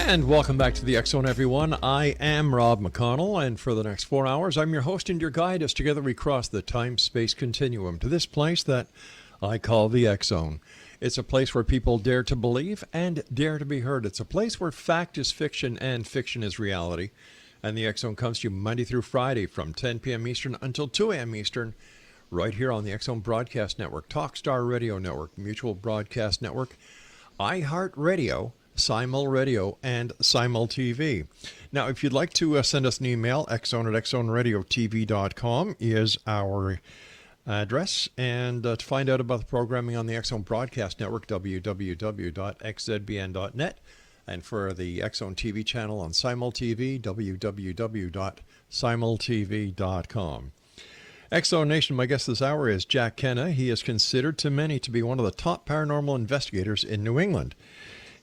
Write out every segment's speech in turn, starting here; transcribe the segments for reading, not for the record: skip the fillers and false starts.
And welcome back to the X Zone, everyone. I am Rob McConnell, and for the next 4 hours, I'm your host and your guide as together we cross the time-space continuum to this place that I call the X Zone. It's a place where people dare to believe and dare to be heard. It's a place where fact is fiction and fiction is reality. And the X Zone comes to you Monday through Friday from 10 p.m. Eastern until 2 a.m. Eastern, right here on the X Zone Broadcast Network, Talkstar Radio Network, Mutual Broadcast Network, iHeartRadio, Simul Radio, and Simul TV. Now, if you'd like to send us an email, xzone@xzoneradiotv.com is our address. And to find out about the programming on the X Zone Broadcast Network, www.xzbn.net. And for the X Zone TV channel on Simul TV, www.simultv.com. X Zone Nation, my guest this hour is Jack Kenna. He is considered to many to be one of the top paranormal investigators in New England.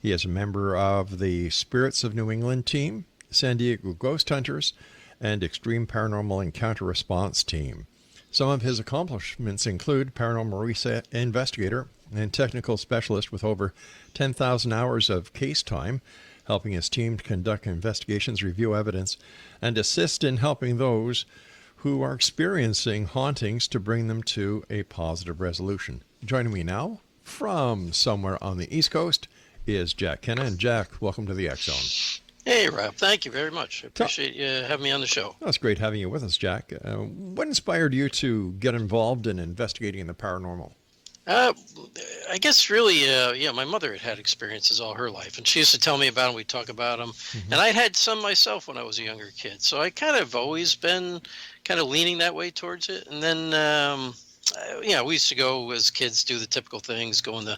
He is a member of the Spirits of New England team, San Diego Ghost Hunters, and Extreme Paranormal Encounter Response team. Some of his accomplishments include Paranormal Investigator and Technical Specialist with over 10,000 hours of case time, helping his team to conduct investigations, review evidence, and assist in helping those who are experiencing hauntings to bring them to a positive resolution. Joining me now from somewhere on the East Coast is Jack Kenna. And Jack, welcome to the X Zone. Hey, Rob. Thank you very much. I appreciate you having me on the show. Well, it's great having you with us, Jack. What inspired you to get involved in investigating the paranormal? I guess really, my mother had experiences all her life, and she used to tell me about them. We'd talk about them. Mm-hmm. And I'd had some myself when I was a younger kid. So I kind of always been kind of leaning that way towards it. And then, we used to go as kids, do the typical things, go in the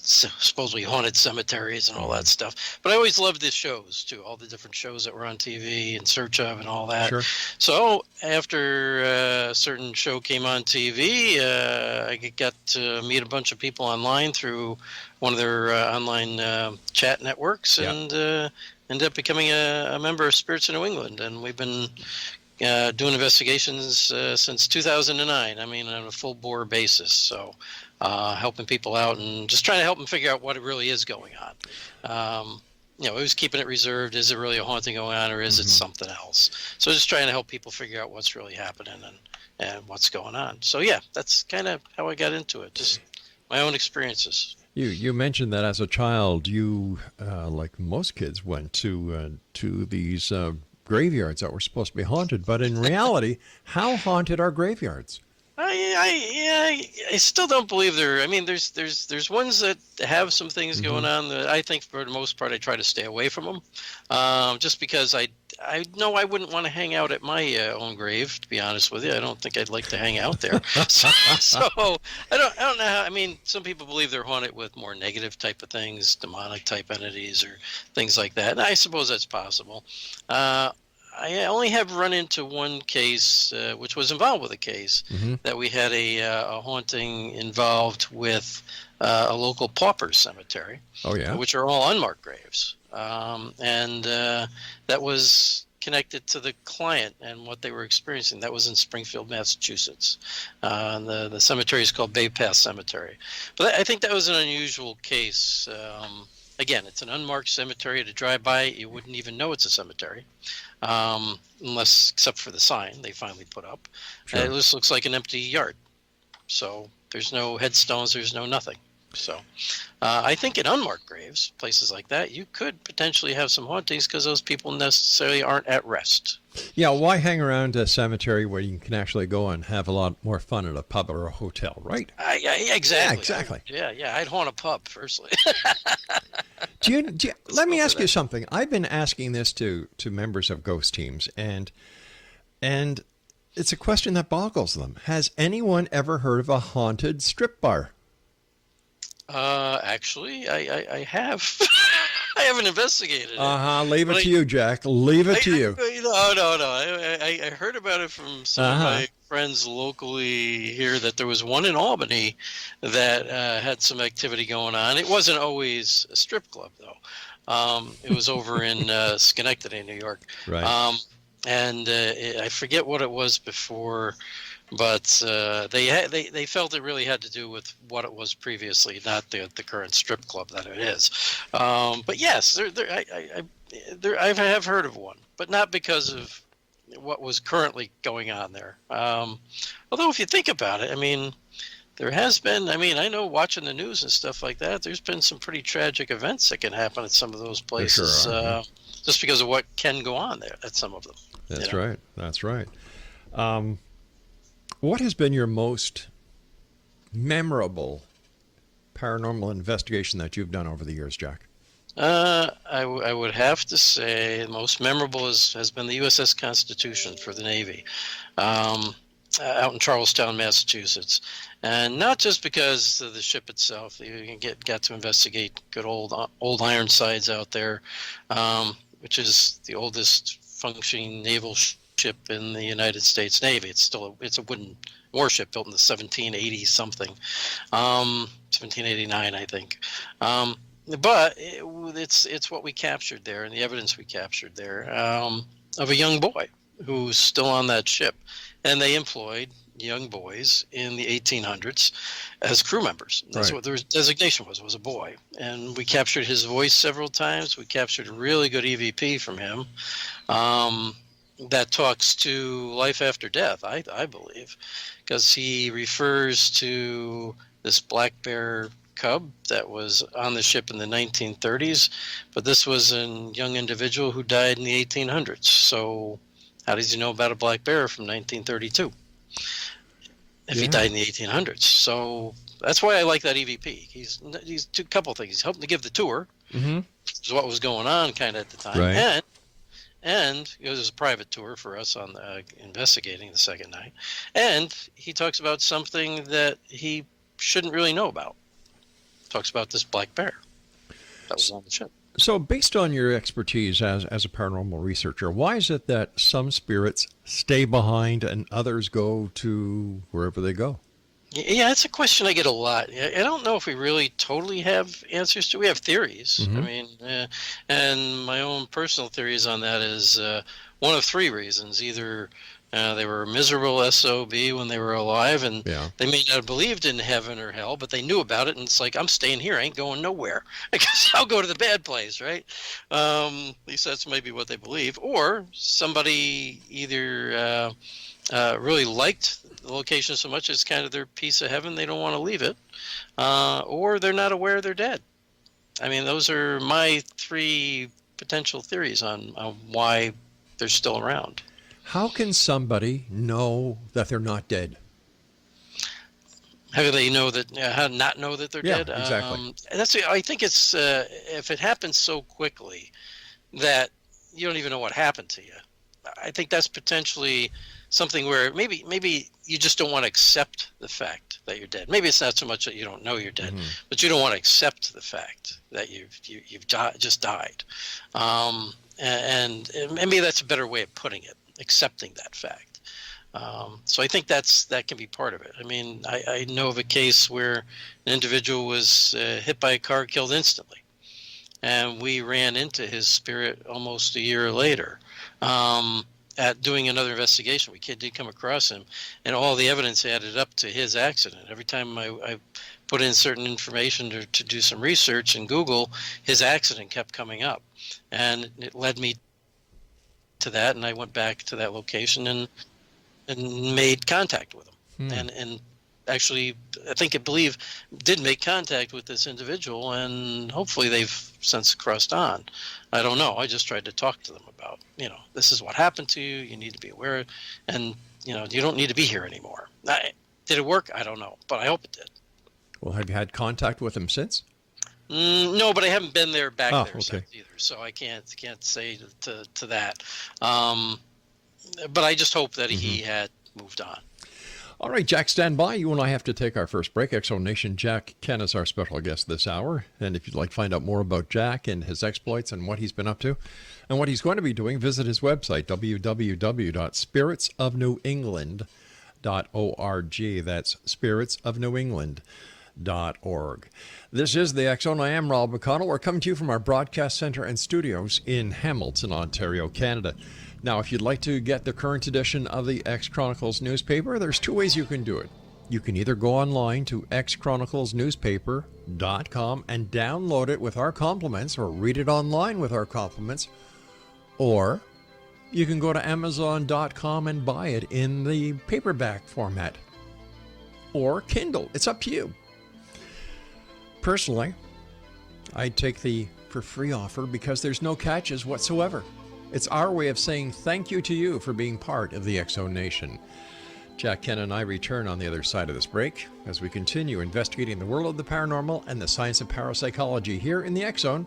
supposedly haunted cemeteries and all that stuff. But I always loved the shows, too, all the different shows that were on TV, In Search of and all that. Sure. So after a certain show came on TV, I got to meet a bunch of people online through one of their online chat networks and ended up becoming a member of Spirits of New England. And we've been doing investigations since 2009. I mean, on a full bore basis. So helping people out and just trying to help them figure out what it really is going on. It was keeping it reserved. Is it really a haunting going on, or is it something else? So just trying to help people figure out what's really happening and what's going on. So yeah, that's kind of how I got into it. Just my own experiences. You mentioned that as a child, you like most kids went to these graveyards that were supposed to be haunted, but in reality, how haunted are graveyards? I still don't believe they're. I mean, there's ones that have some things going on that I think for the most part I try to stay away from them, just because I know I wouldn't want to hang out at my own grave. To be honest with you, I don't think I'd like to hang out there. so I don't know how. I mean, some people believe they're haunted with more negative type of things, demonic type entities or things like that. And I suppose that's possible. I only have run into one case, which was involved with a case that we had a haunting involved with a local paupers cemetery. Oh yeah, which are all unmarked graves, and that was connected to the client and what they were experiencing. That was in Springfield, Massachusetts. The cemetery is called Bay Path Cemetery, but I think that was an unusual case. Again, it's an unmarked cemetery. To drive by, you wouldn't even know it's a cemetery, except for the sign they finally put up. Sure. It just looks like an empty yard. So there's no headstones, there's no nothing. So I think in unmarked graves, places like that, you could potentially have some hauntings because those people necessarily aren't at rest. Yeah, why hang around a cemetery where you can actually go and have a lot more fun at a pub or a hotel, right? Exactly. Yeah, exactly. Yeah, I'd haunt a pub, firstly. Let me ask you something. I've been asking this to members of ghost teams, and it's a question that boggles them. Has anyone ever heard of a haunted strip bar? Actually, I have. I haven't investigated it. Leave it to you, Jack. Leave it to you. No. I heard about it from some of my friends locally here that there was one in Albany that had some activity going on. It wasn't always a strip club, though. It was over in Schenectady, New York. Right. And I forget what it was before but they felt it really had to do with what it was previously, not the current strip club that it is. But yes, I have heard of one, but not because of what was currently going on there. Although if you think about it, I mean, there has been, I mean, I know watching the news and stuff like that, there's been some pretty tragic events that can happen at some of those places, There sure are, yeah. just because of what can go on there at some of them. That's right. That's right. What has been your most memorable paranormal investigation that you've done over the years, Jack? I would have to say the most memorable has been the USS Constitution for the Navy, out in Charlestown, Massachusetts. And not just because of the ship itself. You got to investigate good old Ironsides out there, which is the oldest functioning naval ship in the United States Navy. It's a wooden warship built in the 1780 something, 1789, I think. But it's what we captured there, and the evidence we captured there, of a young boy who's still on that ship, and they employed young boys in the 1800s as crew members. That's Right. what their designation was a boy. And we captured his voice several times. We captured a really good EVP from him, that talks to life after death, I believe, because he refers to this black bear cub that was on the ship in the 1930s, but this was a young individual who died in the 1800s. So how does he know about a black bear from 1932 if he Yeah. died in the 1800s? So that's why I like that EVP. He's a couple things. He's helping to give the tour, Mm-hmm. which is what was going on kind of at the time, Right. and it was a private tour for us on investigating the second night. And he talks about something that he shouldn't really know about. Talks about this black bear that was on the ship. So, based on your expertise as a paranormal researcher, why is it that some spirits stay behind and others go to wherever they go? Yeah, it's a question I get a lot. I don't know if we really totally have answers to. We have theories. I Mhm. mean, and my own personal theories on that is one of three reasons. Either they were a miserable SOB when they were alive, and Yeah. they may not have believed in heaven or hell, but they knew about it, and it's like, I'm staying here. I ain't going nowhere. Because I'll go to the bad place, right? At least that's maybe what they believe. Or somebody either really liked the location so much it's kind of their piece of heaven, they don't want to leave it, or they're not aware they're dead. I mean, those are my three potential theories on why they're still around. How can somebody know that they're not dead? How do they know that? How to not know that they're Yeah, dead? exactly. I think it's if it happens so quickly that you don't even know what happened to you. I think that's potentially something where maybe you just don't want to accept the fact that you're dead. Maybe it's not so much that you don't know you're dead, but you don't want to accept the fact that you've just died. And maybe that's a better way of putting it, accepting that fact. So I think that can be part of it. I mean, I know of a case where an individual was hit by a car, killed instantly, and we ran into his spirit almost a year later. At doing another investigation, we did come across him, and all the evidence added up to his accident. Every time I put in certain information to do some research in Google, his accident kept coming up, and it led me to that. And I went back to that location and made contact with him, and actually, did make contact with this individual, and hopefully they've since crossed on. I don't know. I just tried to talk to them about, this is what happened to you. You need to be aware, and you don't need to be here anymore. Did it work? I don't know, but I hope it did. Well, have you had contact with them since? No, but I haven't been there there okay. since either, so I can't say to that. But I just hope that he had moved on. All right, Jack, stand by. You and I have to take our first break. Exo Nation, Jack Kenna is our special guest this hour. And if you'd like to find out more about Jack and his exploits and what he's been up to and what he's going to be doing, visit his website, www.spiritsofnewengland.org. That's Spirits of New England. This is the X Zone. I am Rob McConnell. We're coming to you from our broadcast center and studios in Hamilton, Ontario, Canada. Now, if you'd like to get the current edition of the X Chronicles newspaper, there's two ways you can do it. You can either go online to xchroniclesnewspaper.com and download it with our compliments, or read it online with our compliments, or you can go to amazon.com and buy it in the paperback format or Kindle. It's up to you. Personally, I'd take the for free offer because there's no catches whatsoever. It's our way of saying thank you to you for being part of the X Zone Nation. Jack, Kenna, and I return on the other side of this break as we continue investigating the world of the paranormal and the science of parapsychology here in the X Zone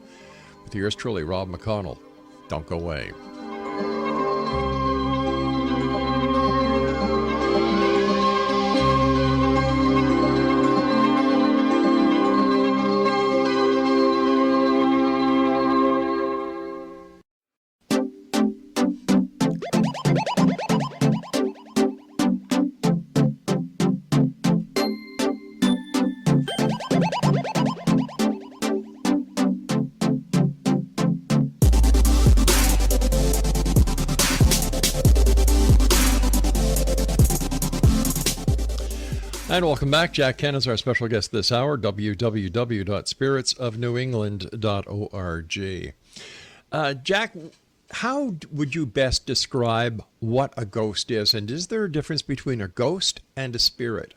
with yours truly, Rob McConnell. Don't go away. And welcome back. Jack Kenna is our special guest this hour, www.spiritsofnewengland.org. Jack, how would you best describe what a ghost is? And is there a difference between a ghost and a spirit?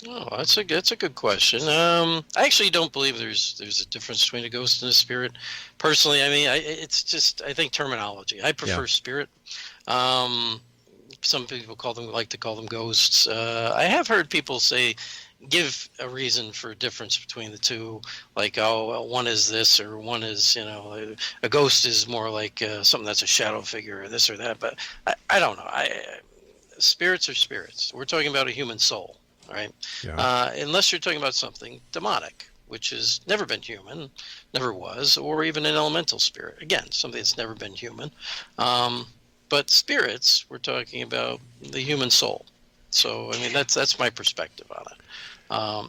Oh, that's a good question. I actually don't believe there's a difference between a ghost and a spirit. Personally, I mean, it's just, I think, terminology. I prefer spirit. Some people like to call them ghosts. I have heard people give a reason for a difference between the two, like, oh, well, one is this or one is, a ghost is more like something that's a shadow figure or this or that. But I don't know. Spirits are spirits. We're talking about a human soul, right? Yeah. Unless you're talking about something demonic, which has never been human, never was, or even an elemental spirit. Again, something that's never been human. But spirits, we're talking about the human soul. So, I mean, that's my perspective on it.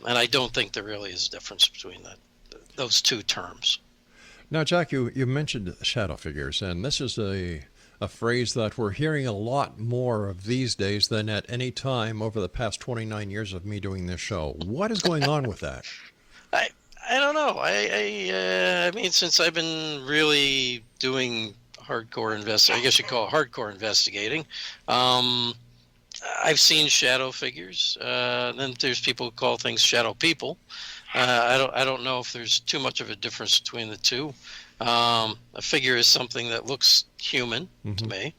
And I don't think there really is a difference between those two terms. Now, Jack, you mentioned shadow figures, and this is a phrase that we're hearing a lot more of these days than at any time over the past 29 years of me doing this show. What is going on with that? I don't know. I mean, since I've been really doing hardcore I guess you call it hardcore investigating. I've seen shadow figures. Then there's people who call things shadow people. I don't know if there's too much of a difference between the two. A figure is something that looks human to me.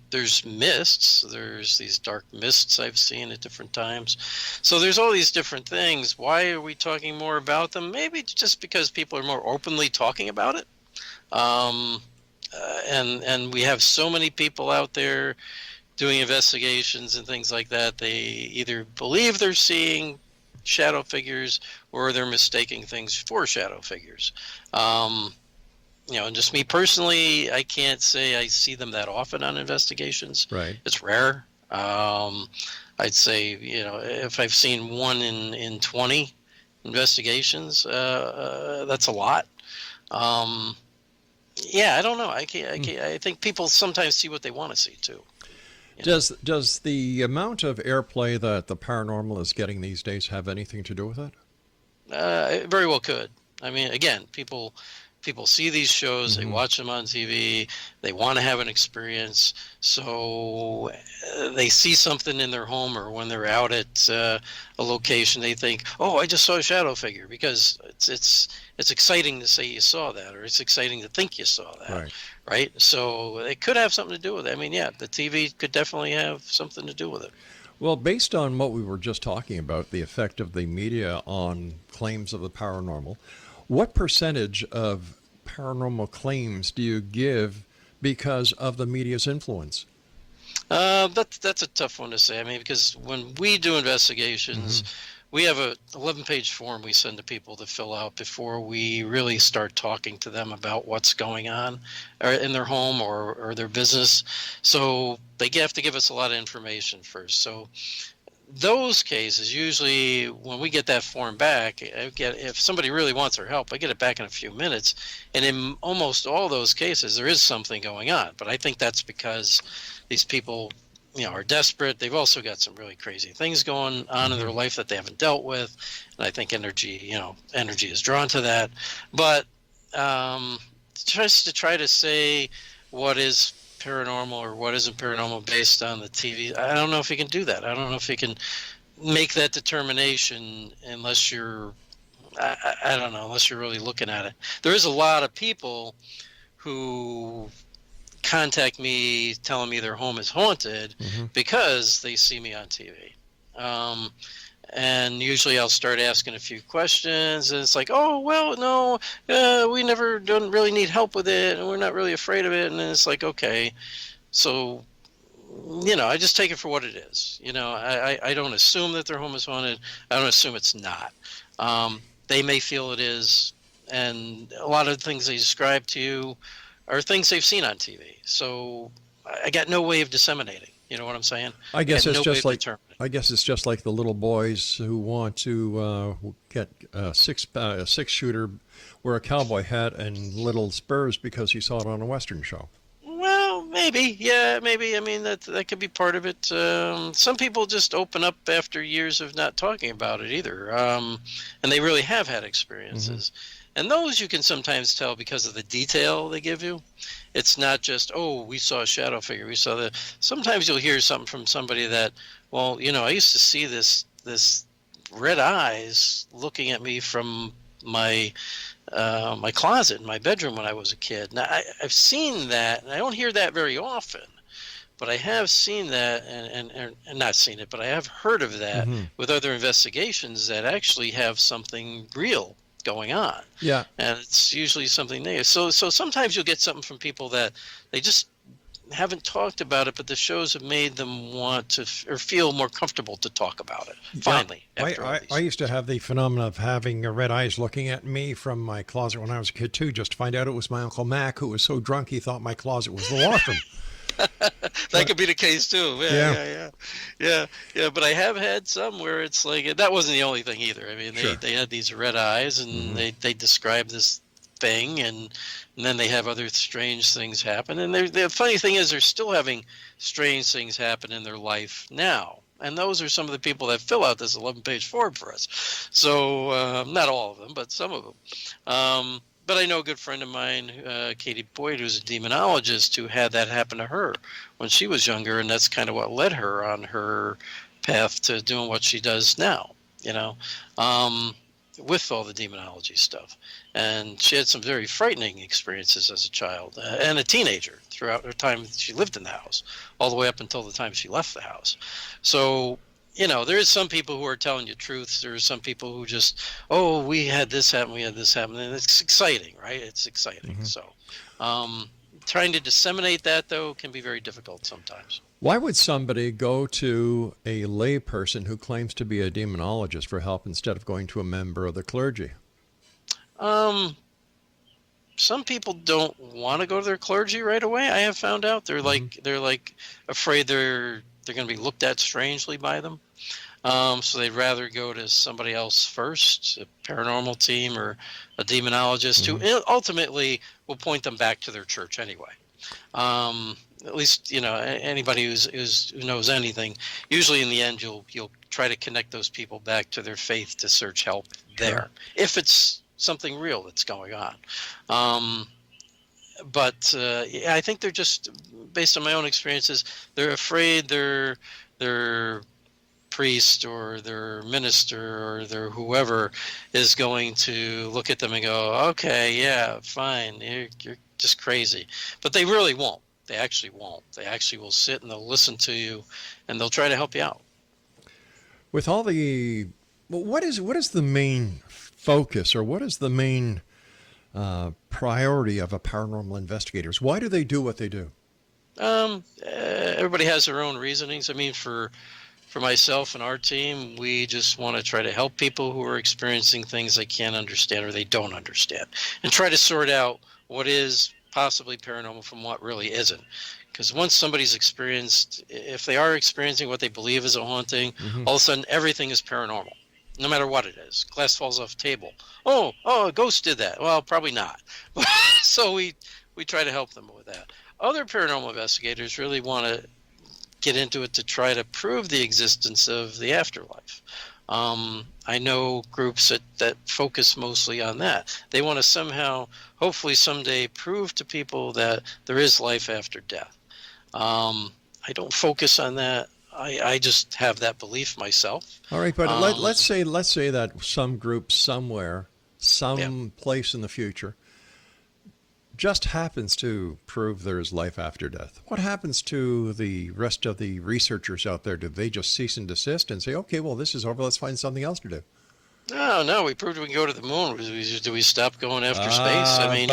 There's mists. There's these dark mists I've seen at different times. So there's all these different things. Why are we talking more about them? Maybe just because people are more openly talking about it. And we have so many people out there doing investigations and things like that. They either believe they're seeing shadow figures or they're mistaking things for shadow figures. And just me personally, I can't say I see them that often on investigations. Right. It's rare. I'd say, if I've seen one in 20 investigations, that's a lot. Yeah, I don't know. I think people sometimes see what they want to see too. Does the amount of airplay that the paranormal is getting these days have anything to do with it? It very well could. I mean, again, people see these shows, they watch them on TV, they want to have an experience, so they see something in their home, or when they're out at a location, they think, oh, I just saw a shadow figure, because it's exciting to say you saw that, or it's exciting to think you saw that, right? So it could have something to do with it. I mean, yeah, the TV could definitely have something to do with it. Well, based on what we were just talking about, the effect of the media on claims of the paranormal, what percentage of paranormal claims do you give because of the media's influence? That's a tough one to say. I mean, because when we do investigations, we have a 11-page form we send to people to fill out before we really start talking to them about what's going on in their home or their business. So they have to give us a lot of information first. So those cases, usually when we get that form back, if somebody really wants our help, I get it back in a few minutes. And in almost all those cases, there is something going on. But I think that's because these people, are desperate. They've also got some really crazy things going on in their life that they haven't dealt with. And I think energy is drawn to that. But just to try to say what is paranormal or what isn't paranormal based on the TV, I don't know if you can do that. I don't know if you can make that determination unless I don't know, unless you're really looking at it. There is a lot of people who contact me telling me their home is haunted because they see me on TV. And usually I'll start asking a few questions, and it's like, oh, well, no, we never don't really need help with it, and we're not really afraid of it. And then it's like, okay, so, I just take it for what it is. I don't assume that their home is haunted. I don't assume it's not. They may feel it is, and a lot of the things they describe to you are things they've seen on TV. So I got no way of disseminating. You know what I'm saying? I guess it's just like the little boys who want to get a six shooter, wear a cowboy hat and little spurs because he saw it on a Western show. Well, maybe, yeah, maybe. I mean, that could be part of it. Some people just open up after years of not talking about it either, and they really have had experiences. And those you can sometimes tell because of the detail they give you. It's not just, oh, we saw a shadow figure. We saw that. Sometimes you'll hear something from somebody that, well, I used to see this red eyes looking at me from my my closet in my bedroom when I was a kid. Now, I've seen that, and I don't hear that very often. But I have seen that, and not seen it, but I have heard of that with other investigations that actually have something real going on. Yeah. And it's usually something negative. So sometimes you'll get something from people that they just haven't talked about it, but the shows have made them want to or feel more comfortable to talk about it. Finally. Yeah. I used to have the phenomenon of having red eyes looking at me from my closet when I was a kid too, just to find out it was my Uncle Mac, who was so drunk he thought my closet was the washroom. That could be the case too. Yeah. But I have had some where it's like, that wasn't the only thing either. I mean, they had these red eyes, and they described this thing, and then they have other strange things happen. And the funny thing is, they're still having strange things happen in their life now. And those are some of the people that fill out this 11-page form for us. So not all of them, but some of them. But I know a good friend of mine, Katie Boyd, who's a demonologist, who had that happen to her when she was younger, and that's kind of what led her on her path to doing what she does now, with all the demonology stuff. And she had some very frightening experiences as a child and a teenager throughout her time she lived in the house, all the way up until the time she left the house. So there is some people who are telling you truths. There are some people who just, oh, we had this happen, and it's exciting, right? It's exciting. So trying to disseminate that, though, can be very difficult sometimes. Why would somebody go to a lay person who claims to be a demonologist for help instead of going to a member of the clergy? Some people don't want to go to their clergy right away. I have found out they're like afraid they're going to be looked at strangely by them. So they'd rather go to somebody else first, a paranormal team or a demonologist who ultimately will point them back to their church anyway. At least, anybody who knows anything, usually in the end, you'll try to connect those people back to their faith to search help there, if it's something real that's going on. But I think they're just, based on my own experiences, they're afraid their priest or their minister or their whoever is going to look at them and go, okay, yeah, fine, you're just crazy. But they really won't. They actually won't. They actually will sit and they'll listen to you, and they'll try to help you out. With all the, what is the main focus, or what is the main priority of a paranormal investigators? Why do they do what they do? Everybody has their own reasonings. I mean, for myself and our team, we just want to try to help people who are experiencing things they can't understand or they don't understand, and try to sort out what is possibly paranormal from what really isn't. Because once somebody's experienced, if they are experiencing what they believe is a haunting, all of a sudden everything is paranormal, no matter what it is. Glass falls off table. Oh, a ghost did that. Well, probably not. So we try to help them with that. Other paranormal investigators really want to get into it to try to prove the existence of the afterlife. I know groups that focus mostly on that. They want to somehow, hopefully someday, prove to people that there is life after death. I don't focus on that. I just have that belief myself. All right, but let's say that some group somewhere, some place in the future, just happens to prove there is life after death. What happens to the rest of the researchers out there? Do they just cease and desist and say, okay, well, this is over, let's find something else to do? No, we proved we can go to the moon. Do we stop going after space? I mean,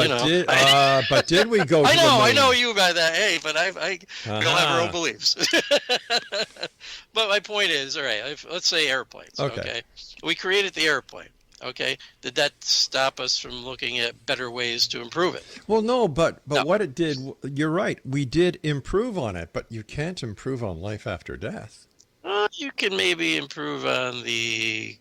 but did we go to the moon? I know you by that. Hey, but we don't have our own beliefs. But my point is, all right, let's say airplanes. Okay. We created the airplane. Okay. Did that stop us from looking at better ways to improve it? Well, no, but what it did, you're right. We did improve on it, but you can't improve on life after death. You can maybe improve on the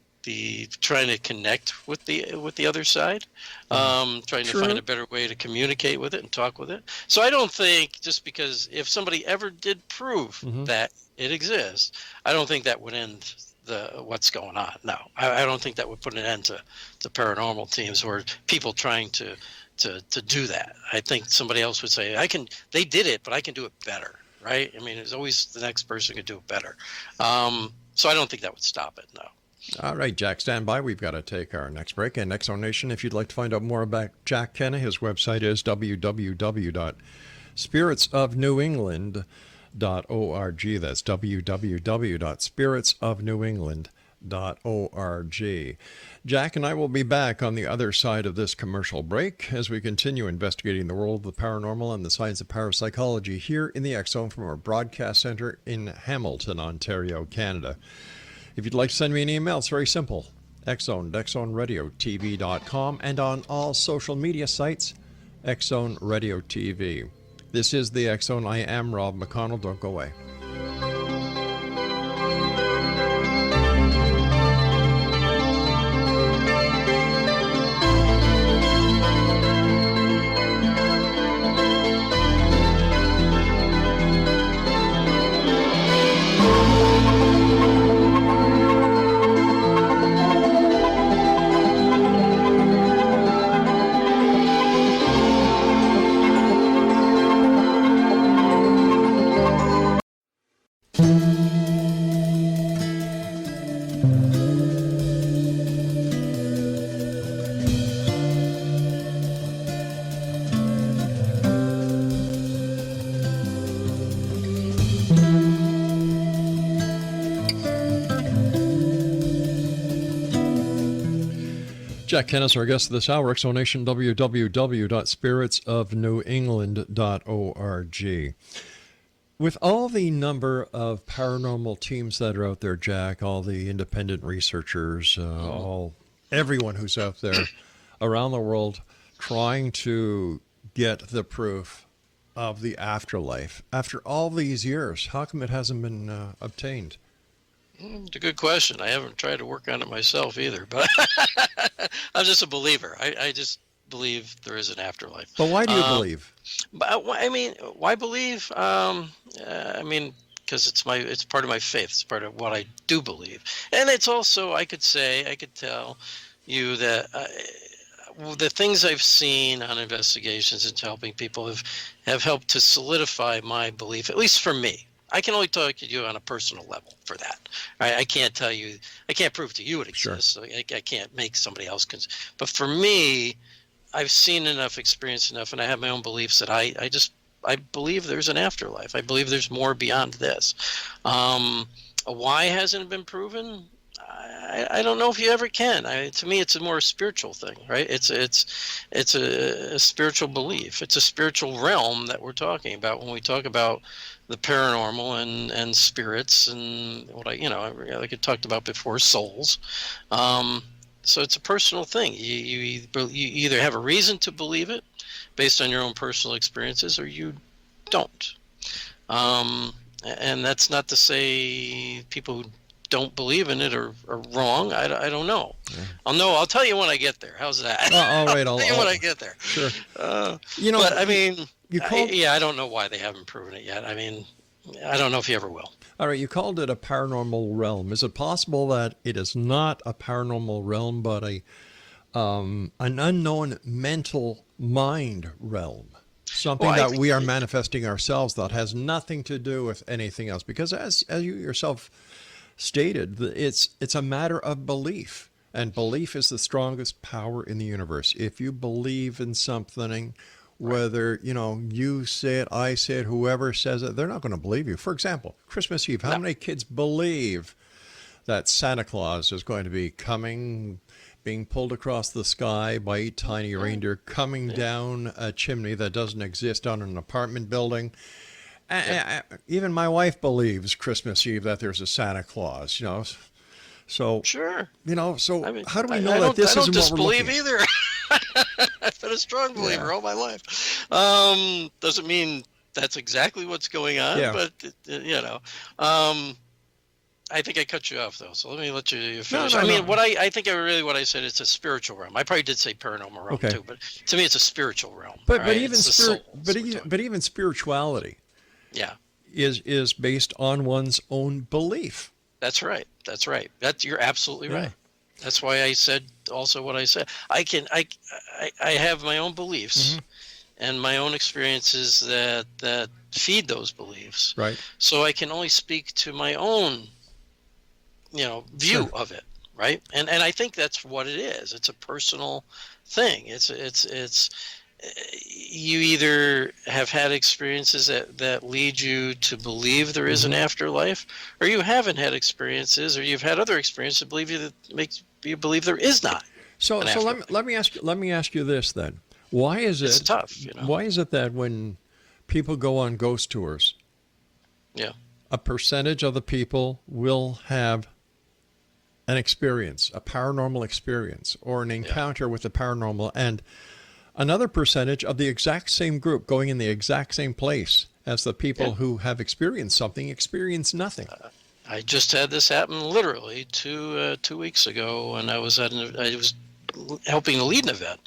trying to connect with the other side, trying to find a better way to communicate with it and talk with it. So I don't think just because if somebody ever did prove that it exists, I don't think that would end what's going on. No, I don't think that would put an end to paranormal teams or people trying to do that. I think somebody else would say, they did it, but I can do it better. Right? I mean, there's always the next person can do it better. So I don't think that would stop it. No. All right, Jack, stand by. We've got to take our next break. And X Zone Nation, if you'd like to find out more about Jack Kenna, his website is www.spiritsofnewengland.org. That's www.spiritsofnewengland.org. Jack and I will be back on the other side of this commercial break as we continue investigating the world of the paranormal and the science of parapsychology here in the X Zone from our broadcast center in Hamilton, Ontario, Canada. If you'd like to send me an email, it's very simple. Xzone, XZoneRadioTV.com, and on all social media sites, Xzone Radio TV. This is the X Zone. I am Rob McConnell. Don't go away. Jack Kenna, our guest this hour, Exonation, www.spiritsofnewengland.org. With all the number of paranormal teams that are out there, Jack, all the independent researchers, everyone who's out there around the world trying to get the proof of the afterlife, after all these years, how come it hasn't been obtained? It's a good question. I haven't tried to work on it myself either, but I'm just a believer. I just believe there is an afterlife. But why do you believe? But I mean, why believe? I mean, because it's part of my faith. It's part of what I do believe, and it's also I could tell you that the things I've seen on investigations and helping people have helped to solidify my belief, at least for me. I can only talk to you on a personal level for that. I can't tell you, I can't prove to you it exists. Sure. I can't make somebody else. But for me, I've seen enough, experienced enough, and I have my own beliefs that I believe there's an afterlife. I believe there's more beyond this. Why hasn't it been proven? I don't know if you ever can. To me, it's a more spiritual thing, right? It's a spiritual belief. It's a spiritual realm that we're talking about when we talk about the paranormal and spirits and what like I talked about before, souls. So it's a personal thing. You either have a reason to believe it based on your own personal experiences, or you don't. And that's not to say people who don't believe in it are wrong. I don't know. Yeah. I'll tell you when I get there. How's that? All right. I'll tell you when I get there. Sure. Uh, You know, but I mean, you called. I don't know why they haven't proven it yet. I mean, I don't know if you ever will. All right. You called it a paranormal realm. Is it possible that it is not a paranormal realm, but an unknown mental mind realm? Something Well, that we are manifesting ourselves that has nothing to do with anything else. Because as you yourself stated, it's a matter of belief. And belief is the strongest power in the universe. If you believe in something, whether you say it, I say it, whoever says it, they're not going to believe you. For example, Christmas Eve, how many kids believe that Santa Claus is going to be coming, being pulled across the sky by 8 tiny reindeer, coming down a chimney that doesn't exist on an apartment building? Even my wife believes Christmas Eve that there's a Santa Claus, So, sure. So I mean, how do we know that this isn't what we're looking at? I don't disbelieve either. I've been a strong believer all my life. Doesn't mean that's exactly what's going on, but I think I cut you off though, so let me let you finish. No, I mean, no. what I said, it's a spiritual realm. I probably did say paranormal realm too, but to me, it's a spiritual realm. But right? even spirituality, is based on one's own belief. That's right. You're absolutely right. That's why I said also what I said. I have my own beliefs and my own experiences that feed those beliefs. Right. So I can only speak to my own, view of it. Right. And I think that's what it is. It's a personal thing. It's you either have had experiences that lead you to believe there is an afterlife, or you haven't had experiences, or you've had other experiences that make you believe there is not. So let me ask you this then. Why is it? It's tough, Why is it that when people go on ghost tours, a percentage of the people will have an experience, a paranormal experience, or an encounter with the paranormal, and another percentage of the exact same group going in the exact same place as the people who have experienced something experience nothing? I just had this happen literally 2 weeks ago, and I was helping to lead an event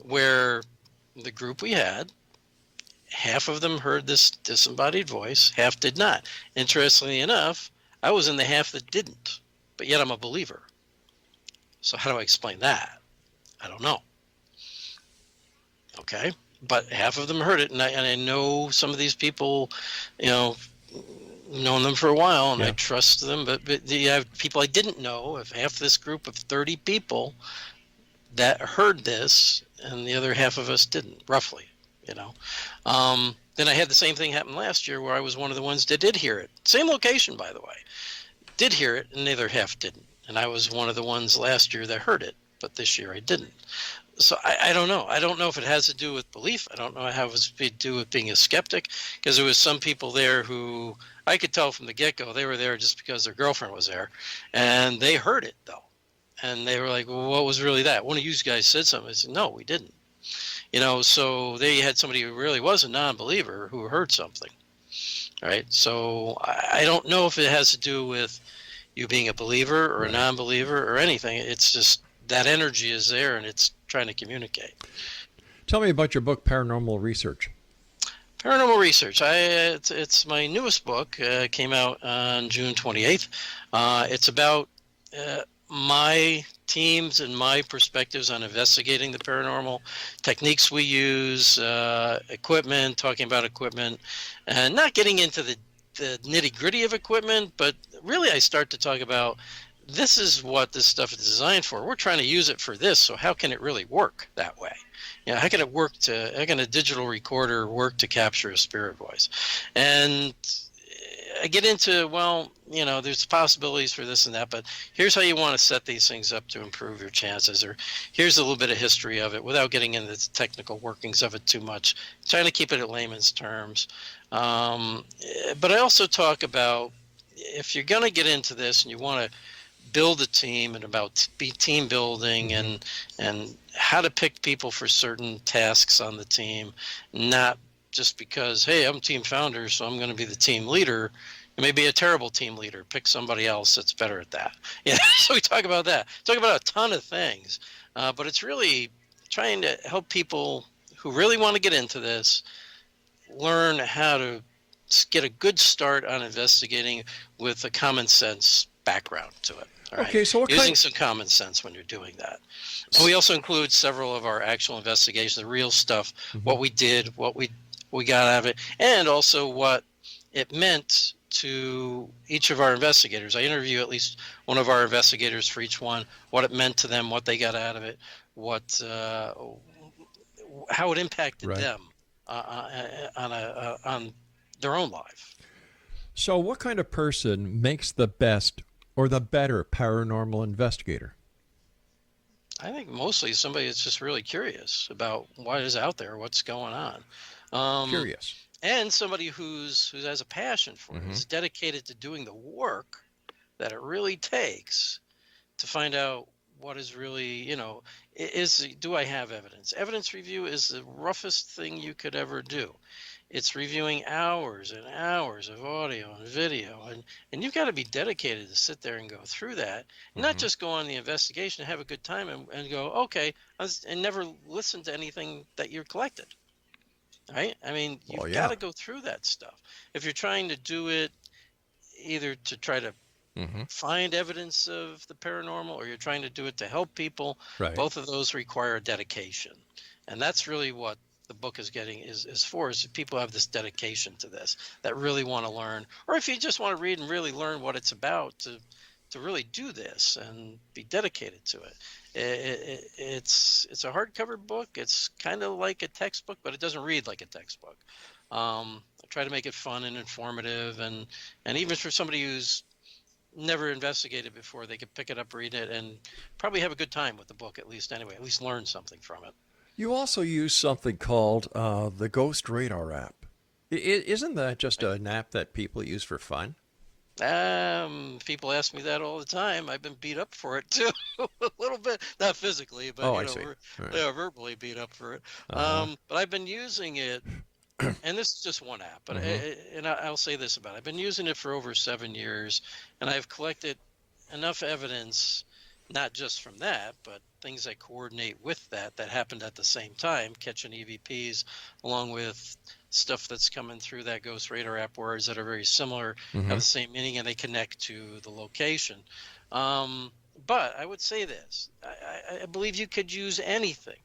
where the group we had, half of them heard this disembodied voice, half did not. Interestingly enough, I was in the half that didn't, but yet I'm a believer. So how do I explain that? I don't know. Okay, but half of them heard it, and I know some of these people, known them for a while, and I trust them. But you have people I didn't know. Of half this group of 30 people that heard this, and the other half of us didn't, roughly. Then I had the same thing happen last year, where I was one of the ones that did hear it. Same location, by the way. Did hear it, and the other half didn't. And I was one of the ones last year that heard it, but this year I didn't. So I don't know. I don't know if it has to do with belief. I don't know how it has to do with being a skeptic, because there was some people there who I could tell from the get-go they were there just because their girlfriend was there, and they heard it though, and they were like, "Well, what was really that?" One of you guys said something. I said, "No, we didn't." So they had somebody who really was a non-believer who heard something, right? So I don't know if it has to do with you being a believer or a non-believer or anything. It's just that energy is there, and it's trying to communicate. Tell me about your book, Paranormal Research. Paranormal Research. It's my newest book. Came out on June 28th. It's about my teams and my perspectives on investigating the paranormal, techniques we use, equipment, talking about equipment, and not getting into the nitty-gritty of equipment, but really I start to talk about this is what this stuff is designed for. We're trying to use it for this, so how can it really work that way? How can a digital recorder work to capture a spirit voice? And I get into, there's possibilities for this and that, but here's how you want to set these things up to improve your chances, or here's a little bit of history of it without getting into the technical workings of it too much, trying to keep it at layman's terms. But I also talk about, if you're going to get into this and you want to build a team, and about team building and how to pick people for certain tasks on the team, not just because, hey, I'm team founder, so I'm going to be the team leader. You may be a terrible team leader. Pick somebody else that's better at that. Yeah. So we talk about that. Talk about a ton of things, but it's really trying to help people who really want to get into this learn how to get a good start on investigating with a common sense background to it. All right? Okay, so using some common sense when you're doing that. And we also include several of our actual investigations, the real stuff, what we did, what we got out of it, and also what it meant to each of our investigators. I interview at least one of our investigators for each one, what it meant to them, what they got out of it, what how it impacted them on their own life. So what kind of person makes the best or the better paranormal investigator? I think mostly somebody that's just really curious about what is out there, what's going on. Curious. And somebody who has a passion for it, is dedicated to doing the work that it really takes to find out what is really, do I have evidence? Evidence review is the roughest thing you could ever do. It's reviewing hours and hours of audio and video, and you've got to be dedicated to sit there and go through that, and not just go on the investigation and have a good time and go, okay, and never listen to anything that you're collected. Right? I mean, you've got to go through that stuff. If you're trying to do it either to try to find evidence of the paranormal, or you're trying to do it to help people, both of those require dedication. And that's really what the book is getting is for, is people have this dedication to this, that really want to learn. Or if you just want to read and really learn what it's about, to really do this and be dedicated to it. It's a hardcover book. It's kind of like a textbook, but it doesn't read like a textbook. I try to make it fun and informative, and even for somebody who's never investigated before, they could pick it up, read it, and probably have a good time with the book, at least learn something from it. You also use something called the Ghost Radar app. Isn't that just an app that people use for fun? People ask me that all the time. I've been beat up for it too, a little bit, not physically, but verbally beat up for it. But I've been using it, and this is just one app. But I'll say this about it: I've been using it for over 7 years, and I've collected enough evidence, not just from that, but things that coordinate with that happened at the same time, catching EVPs, along with stuff that's coming through that Ghost Radar app, words that are very similar, have the same meaning, and they connect to the location. But I would say this, I believe you could use anything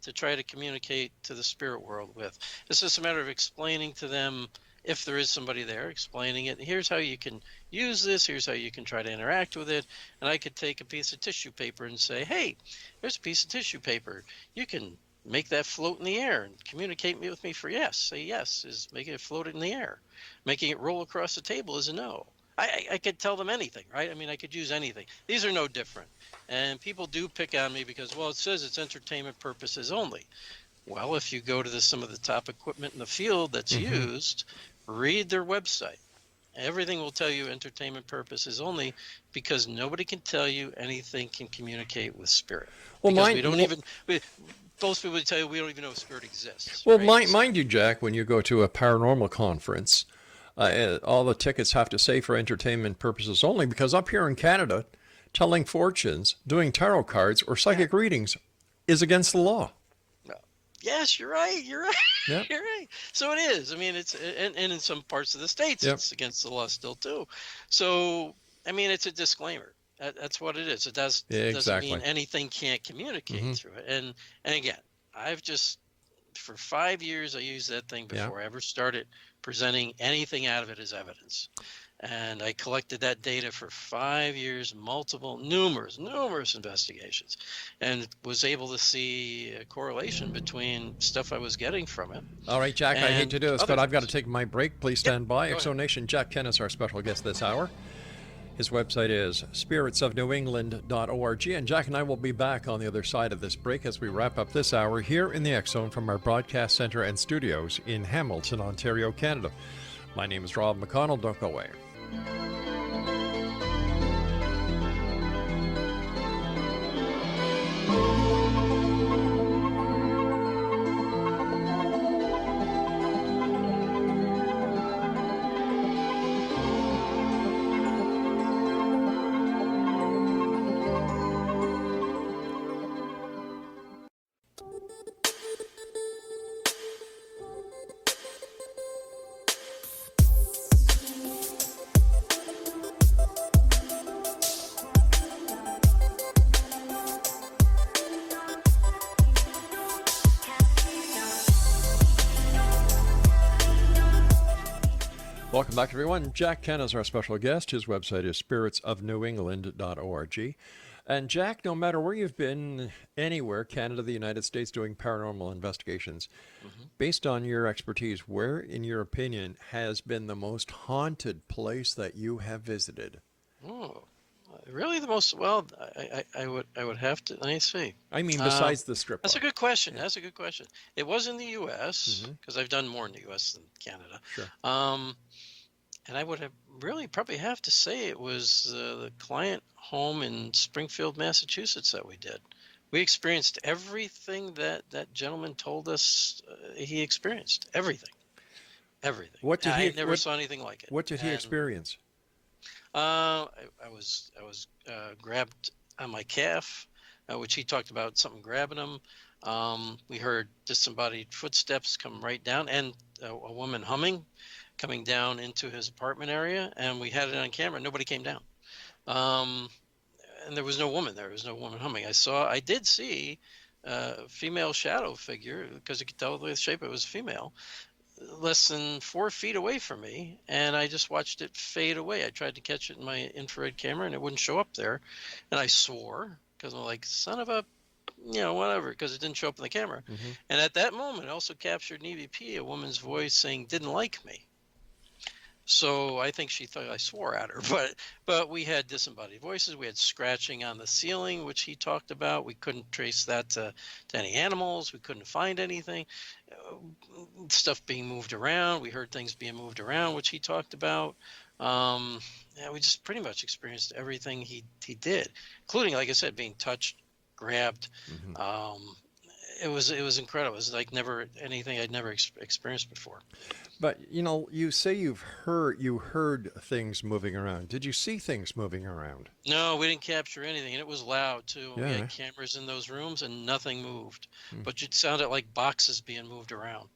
to try to communicate to the spirit world with. It's just a matter of explaining to them, if there is somebody there, explaining it. Here's how you can use this. Here's how you can try to interact with it. And I could take a piece of tissue paper and say, hey, there's a piece of tissue paper. You can make that float in the air and communicate with me for yes. Say yes is making it float in the air. Making it roll across the table is a no. I could tell them anything, right? I mean, I could use anything. These are no different. And people do pick on me because, well, it says it's entertainment purposes only. Well, if you go to some of the top equipment in the field that's used, read their website. Everything will tell you entertainment purposes only, because nobody can tell you anything can communicate with spirit. Well, most people tell you we don't even know if spirit exists. Well, right? mind you, Jack, when you go to a paranormal conference, all the tickets have to say for entertainment purposes only, because up here in Canada, telling fortunes, doing tarot cards, or psychic readings is against the law. Yes, you're right. You're right. So it is. I mean, it's and in some parts of the states, it's against the law still too. So I mean, it's a disclaimer. That's what it is. It doesn't mean anything can't communicate through it. And again, I've just, for 5 years, I used that thing before I ever started presenting anything out of it as evidence. And I collected that data for 5 years, numerous investigations, and was able to see a correlation between stuff I was getting from it. All right, Jack, I hate to do this, but I've got to take my break. Please stand by. Exonation, Jack Kenna is our special guest this hour. His website is spiritsofnewengland.org, and Jack and I will be back on the other side of this break as we wrap up this hour here in the X Zone from our broadcast center and studios in Hamilton, Ontario, Canada. My name is Rob McConnell. Don't go away. Welcome back, everyone. Jack Kenna is our special guest. His website is spiritsofnewengland.org. And Jack, no matter where you've been, anywhere, Canada, the United States, doing paranormal investigations, based on your expertise, where, in your opinion, has been the most haunted place that you have visited? Oh, really? The most? Well, I would have to. Let me see. I mean, Um, besides the strip that's a bar. good question. Yeah. That's a good question. It was in the U.S. Mm-hmm. because I've done more in the U.S. than Canada. Sure. And I would have really probably have to say it was the client home in Springfield, Massachusetts that we did. We experienced everything that gentleman told us he experienced. Everything, everything. What did I he never saw anything like it. What did he And experience? I was grabbed on my calf, which he talked about something grabbing him. We heard disembodied footsteps come right down, and a woman humming, coming down into his apartment area, and we had it on camera. Nobody came down, um, and there was no woman there. There was no woman humming. I did see a female shadow figure because you could tell the shape it was female, less than 4 feet away from me, and I just watched it fade away. I tried to catch it in my infrared camera, and it wouldn't show up there, and I swore because I'm like, son of a, whatever, because it didn't show up in the camera. Mm-hmm. And at that moment, I also captured an EVP, a woman's voice saying didn't like me. So I think she thought I swore at her, but we had disembodied voices. We had scratching on the ceiling, which he talked about. We couldn't trace that to any animals. We couldn't find anything. Stuff being moved around. We heard things being moved around, which he talked about. Yeah, we just pretty much experienced everything he did, including, like I said, being touched, grabbed. Mm-hmm. It was incredible. It was like never anything I'd never experienced before. But you say you heard things moving around. Did you see things moving around? No, we didn't capture anything, and it was loud too. We Yeah. had cameras in those rooms, and nothing moved. Hmm. But it sounded like boxes being moved around.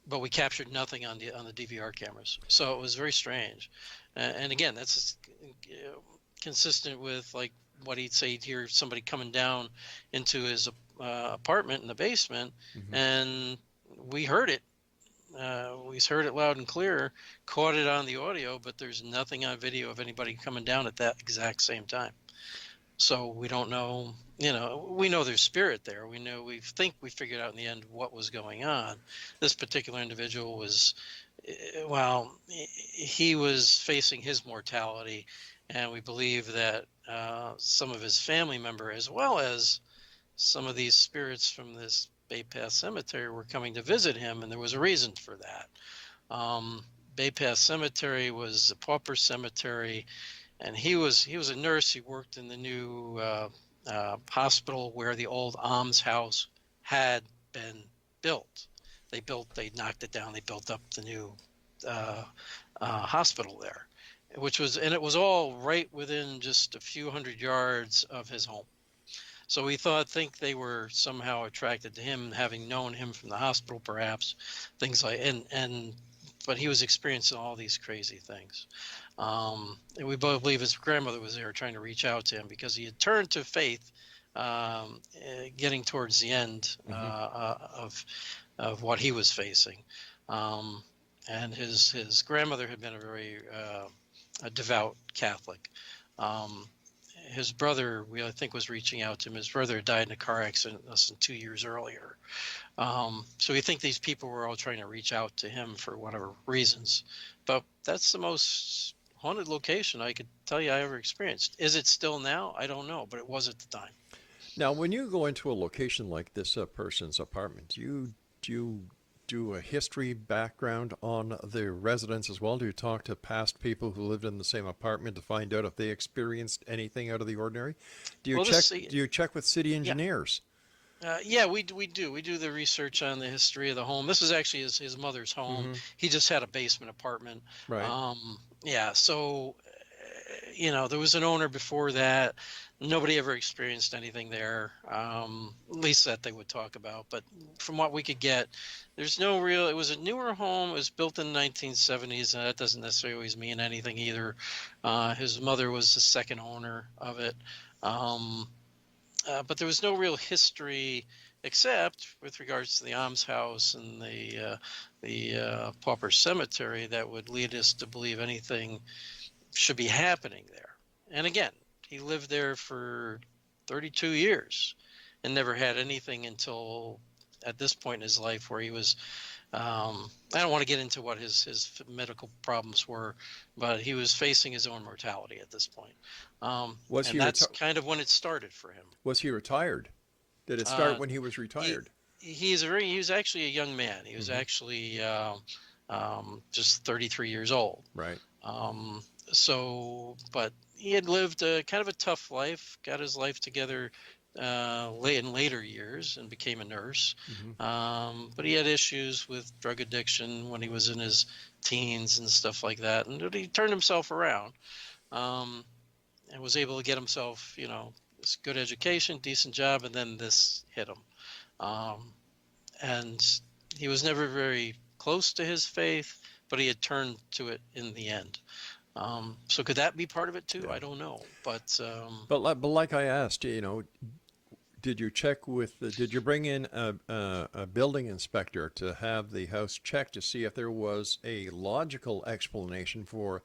But we captured nothing on the DVR cameras, so it was very strange. And again, that's consistent with like what he'd say. He'd hear somebody coming down into his apartment in the basement, Mm-hmm. and we heard it. We heard it loud and clear, caught it on the audio, but there's nothing on video of anybody coming down at that exact same time. So we don't know, we know there's spirit there. We think we figured out in the end what was going on. This particular individual was, well, he was facing his mortality, and we believe that some of his family member, as well as some of these spirits from this Bay Path Cemetery, were coming to visit him, and there was a reason for that. Bay Path Cemetery was a pauper cemetery, and he was a nurse. He worked in the new hospital where the old almshouse had been built. They knocked it down. They built up the new hospital there, and it was all right within just a few hundred yards of his home. So we think they were somehow attracted to him, having known him from the hospital, perhaps, things like, but he was experiencing all these crazy things. And we both believe his grandmother was there trying to reach out to him because he had turned to faith, getting towards the end of what he was facing. And his grandmother had been a very a devout Catholic. His brother, I think, was reaching out to him. His brother died in a car accident less than 2 years earlier. So we think these people were all trying to reach out to him for whatever reasons. But that's the most haunted location I could tell you I ever experienced. Is it still now? I don't know, but it was at the time. Now, when you go into a location like this person's apartment, do you do a history background on the residents as well? Do you talk to past people who lived in the same apartment to find out if they experienced anything out of the ordinary? Do you check with city engineers? Yeah, we do. We do the research on the history of the home. This is actually his mother's home. Mm-hmm. He just had a basement apartment. Right. Yeah, so there was an owner before that. Nobody ever experienced anything there, at least that they would talk about. But from what we could get, there's no real. It was a newer home. It was built in the 1970s, and that doesn't necessarily always mean anything either. His mother was the second owner of it. But there was no real history except with regards to the almshouse and the pauper cemetery that would lead us to believe anything should be happening there. And again, he lived there for 32 years and never had anything until at this point in his life where he was, I don't want to get into what his medical problems were, but he was facing his own mortality at this point. Was And he that's kind of when it started for him. was he retired? Did it start Uh, when he was retired? he was actually a young man. He was actually just 33 years old. Right. But he had lived a kind of a tough life, got his life together in later years and became a nurse. But he had issues with drug addiction when he was in his teens and stuff like that. And he turned himself around and was able to get himself, this good education, decent job, and then this hit him. And he was never very close to his faith, but he had turned to it in the end. So could that be part of it too? Yeah. I don't know, but like I asked, did you check with? Did you bring in a building inspector to have the house checked to see if there was a logical explanation for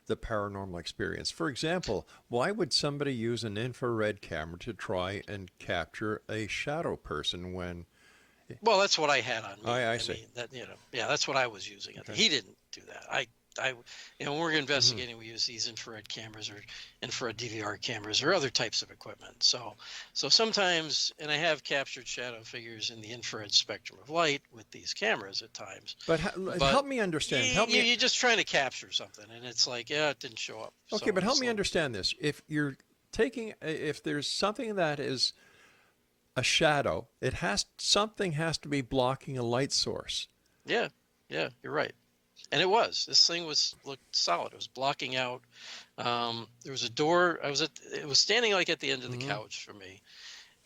the paranormal experience? For example, why would somebody use an infrared camera to try and capture a shadow person when? well, that's what I had on me. I see. mean, that that's what I was using. Okay. He didn't do that. When we're investigating, we use these infrared cameras or infrared DVR cameras or other types of equipment. So sometimes, and I have captured shadow figures in the infrared spectrum of light with these cameras at times. But help me understand. You're just trying to capture something, and it's like, it didn't show up. Okay, but help me understand this. If there's something that is a shadow, something has to be blocking a light source. Yeah, you're right. And it was. This thing looked solid. It was blocking out. There was a door. It was standing like at the end of the couch for me.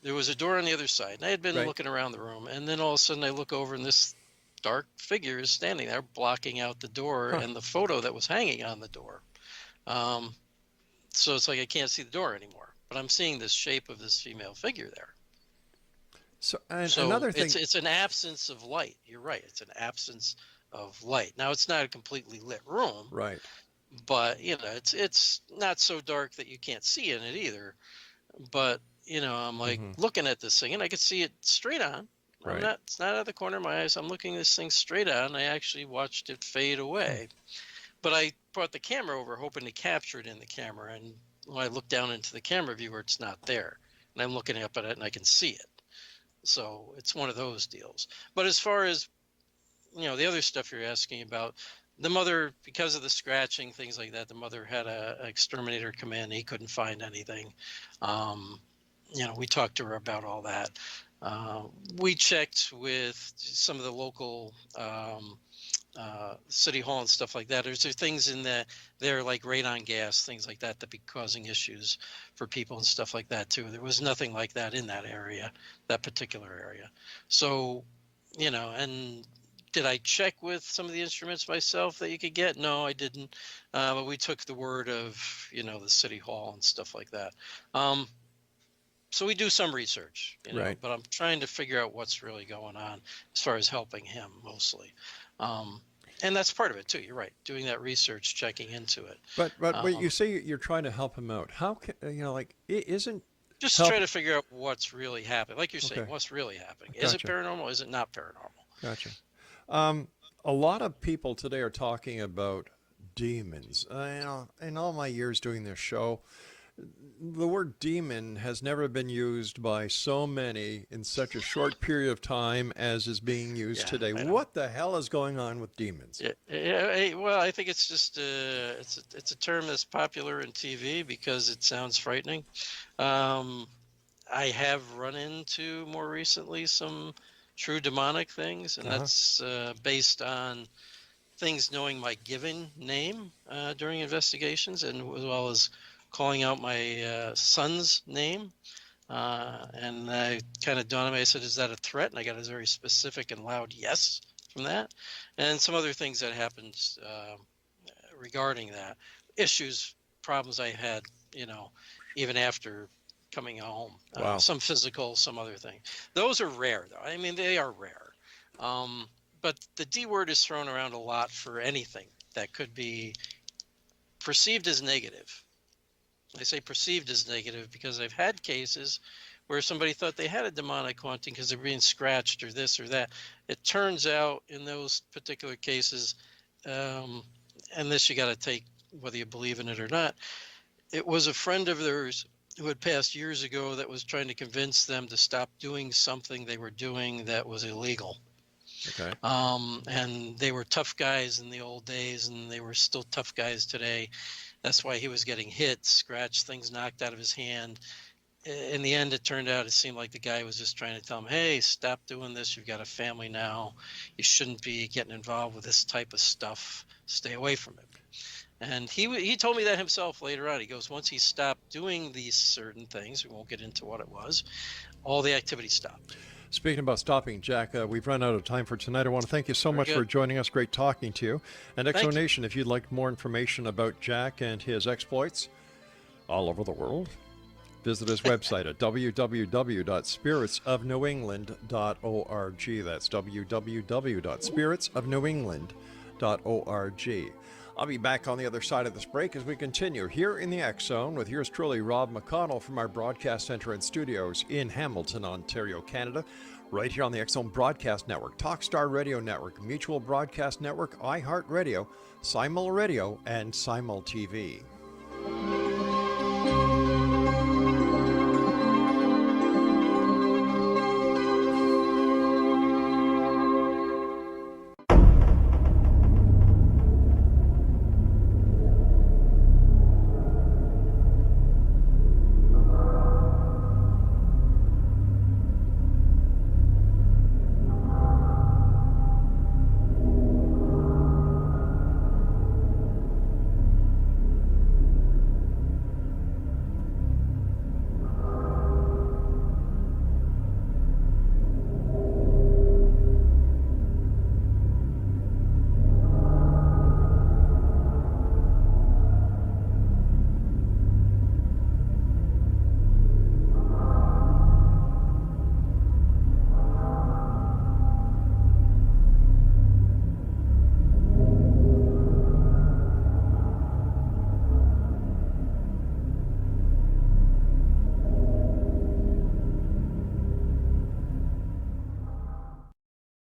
There was a door on the other side, and I had been looking around the room, and then all of a sudden I look over, and this dark figure is standing there blocking out the door and the photo that was hanging on the door. So it's like I can't see the door anymore, but I'm seeing this shape of this female figure there. So another thing, it's an absence of light. You're right. It's an absence of light. Now it's not a completely lit room, right? But it's not so dark that you can't see in it either. But I'm like looking at this thing, and I could see it straight on. Right. It's not out of the corner of my eyes. I'm looking this thing straight on. I actually watched it fade away, but I brought the camera over hoping to capture it in the camera. And when I look down into the camera viewer, it's not there, and I'm looking up at it, and I can see it. So it's one of those deals. But as far as the other stuff you're asking about, the mother, because of the scratching, things like that, the mother had an exterminator come in. He couldn't find anything. We talked to her about all that. We checked with some of the local city hall and stuff like that. There's things in there like radon gas, things like that be causing issues for people and stuff like that too. There was nothing like that in that area, that particular area. So, and did I check with some of the instruments myself that you could get? No, I didn't. But we took the word of, the city hall and stuff like that. So we do some research, right. But I'm trying to figure out what's really going on as far as helping him mostly. And that's part of it too. You're right. Doing that research, checking into it. But you say you're trying to help him out. How can, it isn't just try to figure out what's really happening. Like you're saying, what's really happening. Gotcha. Is it paranormal? Is it not paranormal? Gotcha. A lot of people today are talking about demons. In all my years doing this show, the word demon has never been used by so many in such a short period of time as is being used today. What the hell is going on with demons? Well, I think it's just it's a term that's popular in TV because it sounds frightening. I have run into more recently some true demonic things, and that's based on things knowing my given name during investigations, and as well as calling out my son's name. And I kind of dawned on me, I said, is that a threat? And I got a very specific and loud yes from that. And some other things that happened regarding that. Issues, problems I had, even after coming home. Some physical, some other thing. Those are rare, though. I mean, they are rare. but the D word is thrown around a lot for anything that could be perceived as negative. I say perceived as negative because I've had cases where somebody thought they had a demonic haunting because they're being scratched or this or that. It turns out in those particular cases, and this you got to take whether you believe in it or not, it was a friend of theirs who had passed years ago that was trying to convince them to stop doing something they were doing that was illegal. Okay. And they were tough guys in the old days, and they were still tough guys today. That's why he was getting hit, scratched, things knocked out of his hand. In the end, it turned out it seemed like the guy was just trying to tell him, hey, stop doing this. You've got a family now. You shouldn't be getting involved with this type of stuff. Stay away from it. And he told me that himself later on. He goes, once he stopped doing these certain things, we won't get into what it was, all the activity stopped. Speaking about stopping, Jack, we've run out of time for tonight. I want to thank you so much for joining us. Great talking to you. And Exonation, if you'd like more information about Jack and his exploits all over the world, visit his website at www.spiritsofnewengland.org. That's www.spiritsofnewengland.org. I'll be back on the other side of this break as we continue here in the X Zone with yours truly, Rob McConnell, from our broadcast center and studios in Hamilton, Ontario, Canada, right here on the X Zone Broadcast Network, Talkstar Radio Network, Mutual Broadcast Network, iHeartRadio, Simul Radio, and Simul TV.